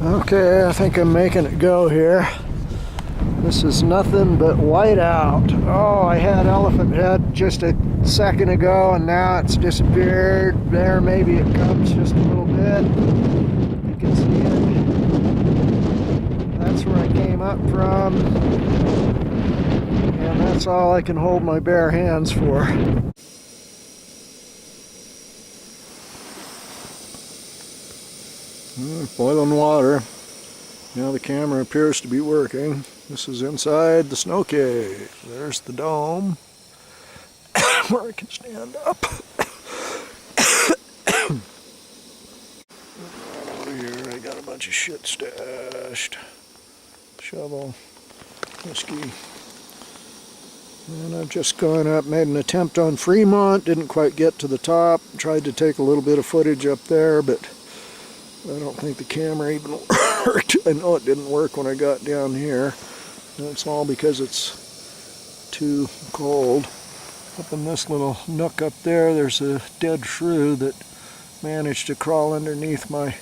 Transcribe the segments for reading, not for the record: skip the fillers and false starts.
Okay, I think I'm making it go here. This is nothing but whiteout. Oh, I had elephant head just a second ago and now it's disappeared. There, maybe it comes just a little bit. You can see it. That's where I came up from. And that's all I can hold my bare hands for. Boiling water. Now the camera appears to be working. This is inside the snow cave. There's the dome where I can stand up. Over here I got a bunch of shit stashed. Shovel, whiskey. And I've just gone up, made an attempt on Fremont, didn't quite get to the top. Tried to take a little bit of footage up there, but I don't think the camera even worked. I know it didn't work when I got down here. And it's all because it's too cold. Up in this little nook up there, there's a dead shrew that managed to crawl underneath my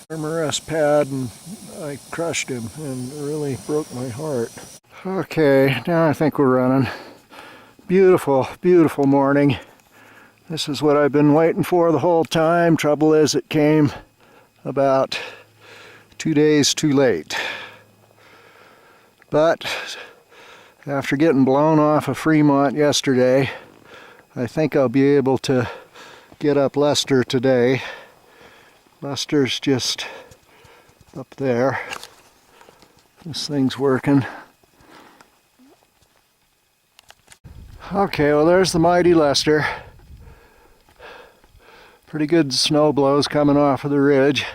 armorest pad, and I crushed him and it really broke my heart. Okay, now I think we're running. Beautiful, beautiful morning. This is what I've been waiting for the whole time. Trouble is, it came about 2 days too late. But after getting blown off of Fremont yesterday, I think I'll be able to get up Lester today. Lester's just up there. This thing's working. Okay, well there's the mighty Lester. Pretty good snow blows coming off of the ridge.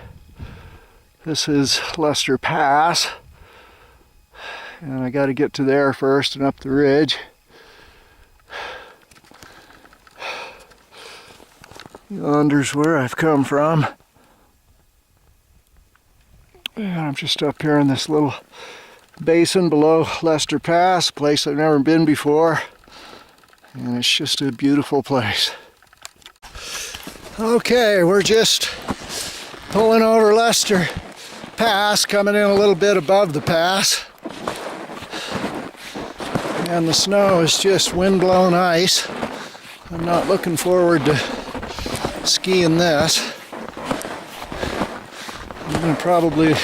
This is Lester Pass. And I got to get to there first and up the ridge. Yonder's where I've come from. And I'm just up here in this little basin below Lester Pass, a place I've never been before. And it's just a beautiful place. Okay, we're just pulling over Lester Pass, coming in a little bit above the pass. And the snow is just wind-blown ice. I'm not looking forward to skiing this. I'm going to probably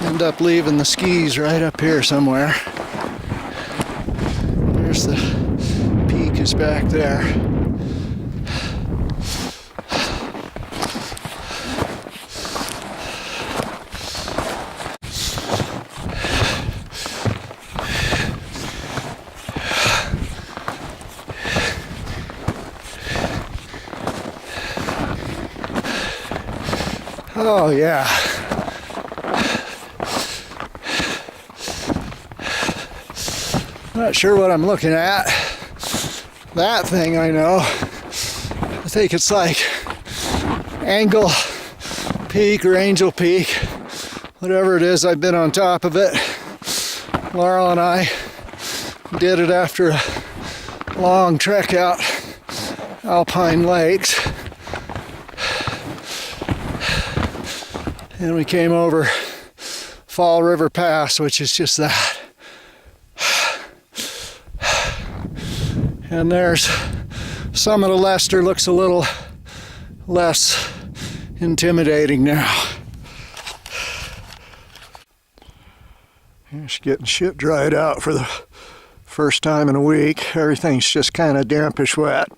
end up leaving the skis right up here somewhere. There's the peak is back there. Oh yeah. Not sure what I'm looking at. That thing I know. I think it's like Angle Peak or Angel Peak. Whatever it is, I've been on top of it. Laurel and I did it after a long trek out Alpine Lakes. And we came over Fall River Pass, which is just that. And there's summit of Lester, looks a little less intimidating now. Just getting shit dried out for the first time in a week. Everything's just kind of dampish wet.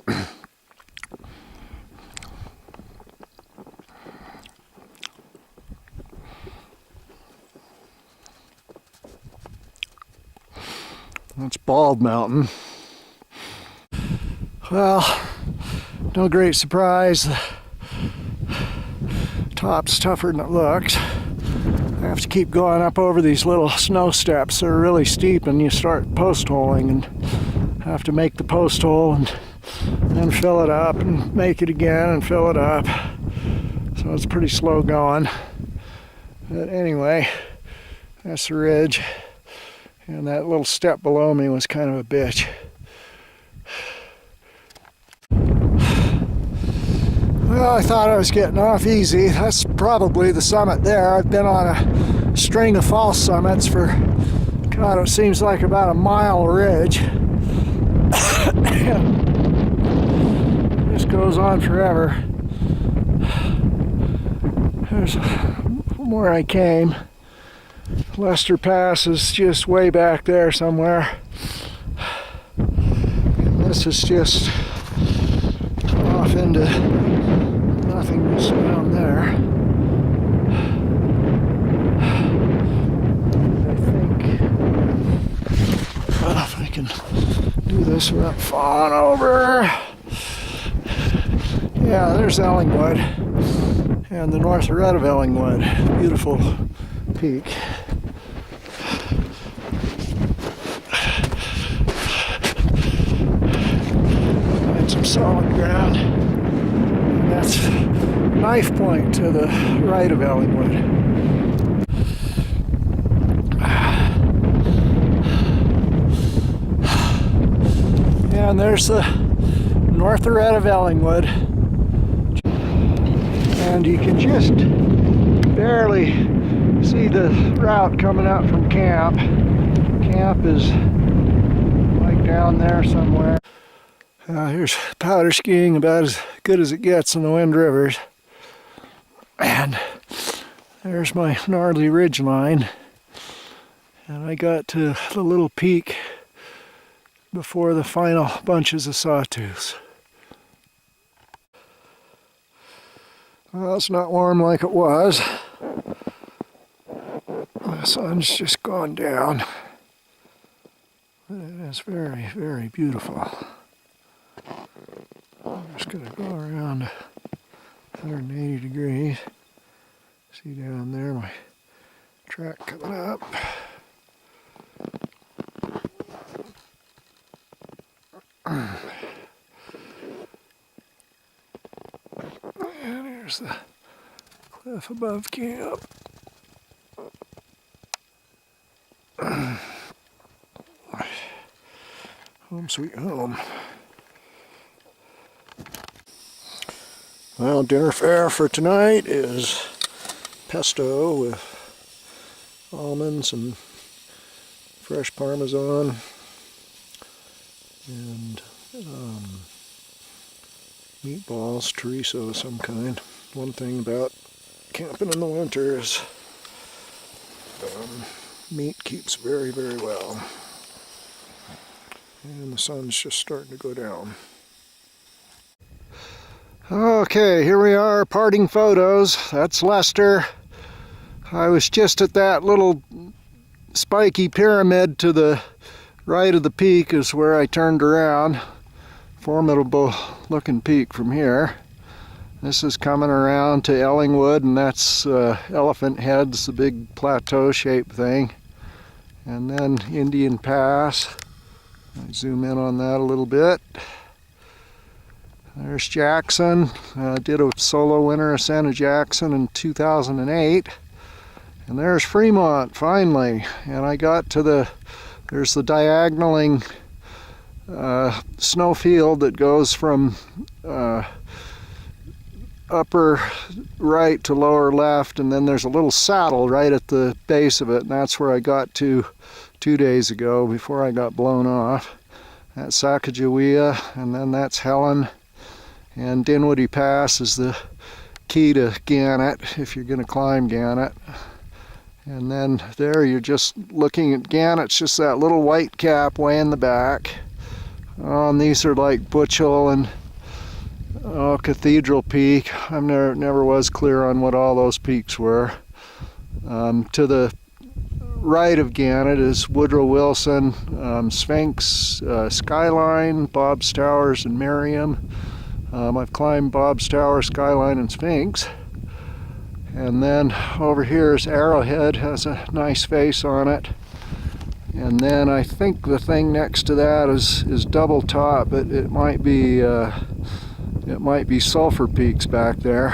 That's Bald Mountain. Well, no great surprise. The top's tougher than it looks. I have to keep going up over these little snow steps. They're really steep and you start post holing and have to make the post hole and then fill it up and make it again and fill it up. So it's pretty slow going. But anyway, that's the ridge. And that little step below me was kind of a bitch. Well, I thought I was getting off easy. That's probably the summit there. I've been on a string of false summits for, God, it seems like about a mile ridge. This goes on forever. There's where I came. Lester Pass is just way back there somewhere. And this is just off into nothingness down there. I think, well, if I can do this without falling over. Yeah, there's Ellingwood and the north red of Ellingwood. Beautiful peak. Find some solid ground. And that's Knife Point to the right of Ellingwood. And there's the north red of Ellingwood. And you can just barely see the route coming up from camp. Camp is like down there somewhere. Here's powder skiing, about as good as it gets in the Wind Rivers. And there's my gnarly ridge line. And I got to the little peak before the final bunches of sawtooths. Well, it's not warm like it was. The sun's just gone down. But it is very, very beautiful. I'm just going to go around 180 degrees. See down there my track coming up. And here's the cliff above camp. Home sweet home. Well, dinner fare for tonight is pesto with almonds and fresh Parmesan and meatballs, chorizo of some kind. One thing about camping in the winter is meat keeps very, very well. And the sun's just starting to go down. Okay, here we are, parting photos. That's Lester. I was just at that little spiky pyramid to the right of the peak is where I turned around. Formidable looking peak from here. This is coming around to Ellingwood, and that's Elephant Head's the big plateau shaped thing. And then Indian Pass. I zoom in on that a little bit. There's Jackson. Did a solo winter ascent of Jackson in 2008. And there's Fremont, finally. And I got to there's the diagonaling snow field that goes from upper right to lower left, and then there's a little saddle right at the base of it, and that's where I got to 2 days ago before I got blown off. That's Sacagawea, and then that's Helen. And Dinwiddie Pass is the key to Gannett if you're going to climb Gannett. And then there you're just looking at Gannett. It's just that little white cap way in the back. And these are like Butchell and Cathedral Peak. I never was clear on what all those peaks were. To the right of Gannett is Woodrow Wilson, Sphinx, Skyline, Bob's Towers, and Merriam. I've climbed Bob's Tower, Skyline, and Sphinx. And then over here is Arrowhead, has a nice face on it. And then I think the thing next to that is Double Top, but it might be Sulphur Peaks back there.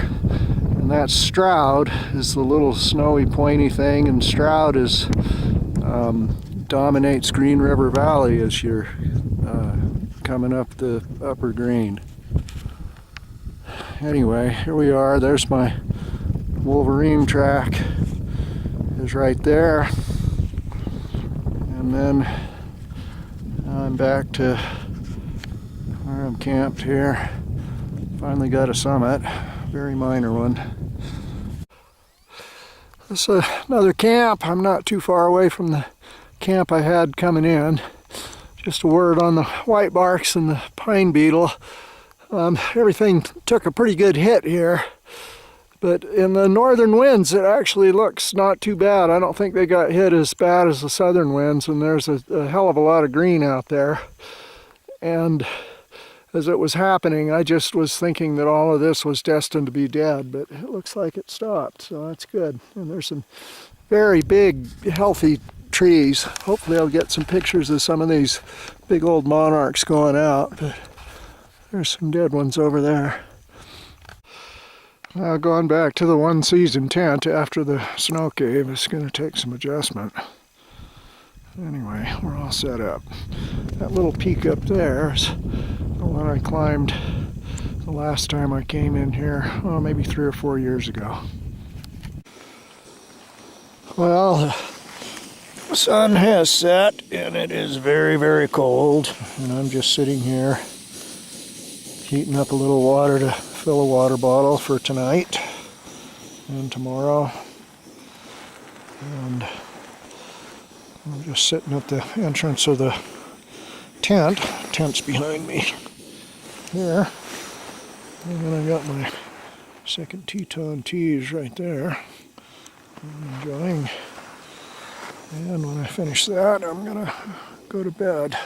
And that Stroud is the little snowy pointy thing, and Stroud is dominates Green River Valley as you're coming up the upper Green. anyway, here we are. There's my Wolverine track, is right there. And then I'm back to where I'm camped here. Finally got a summit, very minor one. This is another camp. I'm not too far away from the camp I had coming in. Just a word on the white barks and the pine beetle. Everything took a pretty good hit here, but in the northern winds it actually looks not too bad. I don't think they got hit as bad as the southern winds, and there's a hell of a lot of green out there. And as it was happening, I just was thinking that all of this was destined to be dead, but it looks like it stopped, so that's good. And there's some very big, healthy trees. Hopefully I'll get some pictures of some of these big old monarchs going out, but there's some dead ones over there. Now going back to the one season tent after the snow cave is going to take some adjustment. Anyway, we're all set up. That little peak up there is the one I climbed the last time I came in here, oh, maybe 3 or 4 years ago. Well, the sun has set and it is very, very cold, and I'm just sitting here heating up a little water to fill a water bottle for tonight and tomorrow. And I'm just sitting at the entrance of the tent. Tent's behind me here. And then I got my second Teton teas right there. I'm enjoying. And when I finish that, I'm gonna go to bed.